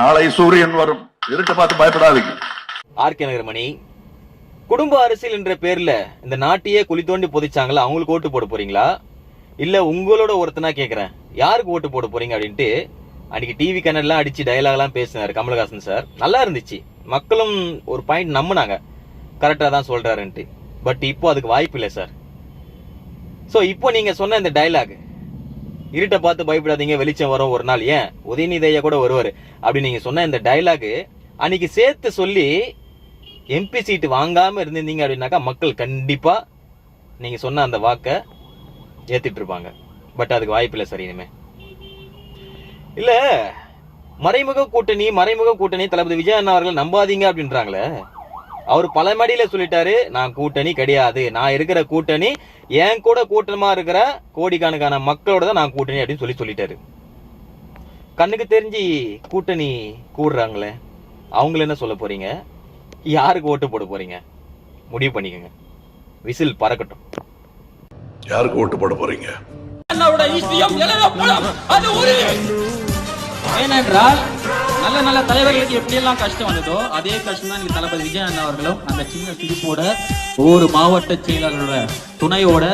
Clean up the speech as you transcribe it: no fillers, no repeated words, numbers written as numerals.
நாளை சூரியன் வரும். இருட்ட பார்த்து பயப்படாதீங்க. ஆர்கே நகர்மணி, குடும்ப அரசியல் என்ற பேர்ல இந்த நாட்டையே குழி தோண்டி புதைச்சாங்களா, அவங்களுக்கு ஓட்டு போட போறீங்களா? இல்ல உங்களோட ஒருத்தனா கேக்குறேன், யாருக்கு ஓட்டு போட போறீங்க அப்படின்ட்டு அன்னைக்கு டிவி கனெல்லாம் அடிச்சு டயலாக் எல்லாம் பேசினாரு கமலஹாசன் சார். நல்லா இருந்துச்சு, மக்களும் ஒரு பாயிண்ட் நம்பினாங்க, கரெக்டா தான் சொல்றாருன்ட்டு. பட் இப்போ அதுக்கு வாய்ப்பு இல்லை சார். சோ இப்போ நீங்க சொன்ன இந்த டயலாக், இருட்ட பார்த்து பயப்படாதீங்க வெளிச்சம் வரும் ஒரு நாள், ஏன் உதயநிதி ஐயா கூட வருவாரு அப்படின்னு நீங்க சொன்ன இந்த டயலாக் அன்னைக்கு சேர்த்து சொல்லி எம்பி சீட்டு வாங்காம இருந்திருந்தீங்க அப்படின்னாக்கா மக்கள் கண்டிப்பா நீங்க சொன்ன அந்த வாக்க ஏத்துட்டு இருப்பாங்க. பட் அதுக்கு வாய்ப்பு இல்லை சார். இனிமே இல்ல, மறைமுக கூட்டணி தளபதி விஜய் அண்ணா அவர்கள் நம்பாதீங்க அப்படின்றாங்களே. அவர் பல மடியில சொல்லிட்டாரு, நான் கூட்டணி கிடையாது, நான் இருக்கிற கூட்டணி என் கூட கூட்டமா இருக்கிற கோடிக்கணக்கான மக்களோட தான் நான் கூட்டணி அப்படின்னு சொல்லிட்டாரு. கண்ணுக்கு தெரிஞ்சு கூட்டணி கூடுறாங்களே, அவங்கள என்ன சொல்ல போறீங்க? யாருக்கு ஓட்டு போட போறீங்க? முடிவு பண்ணிக்கங்க. விசில் பறக்கட்டும். யாருக்கு ஓட்டு போட போறீங்க? ஏனென்றால் நல்ல நல்ல தலைவர்களுக்கு எப்படி எல்லாம் கஷ்டம் வந்ததோ அதே கஷ்டம் தான் நீங்க தளபதி விஜய் அண்ணா அவர்களும் அந்த சின்ன சிரிப்போட ஒவ்வொரு மாவட்ட செயலாளரோட துணையோட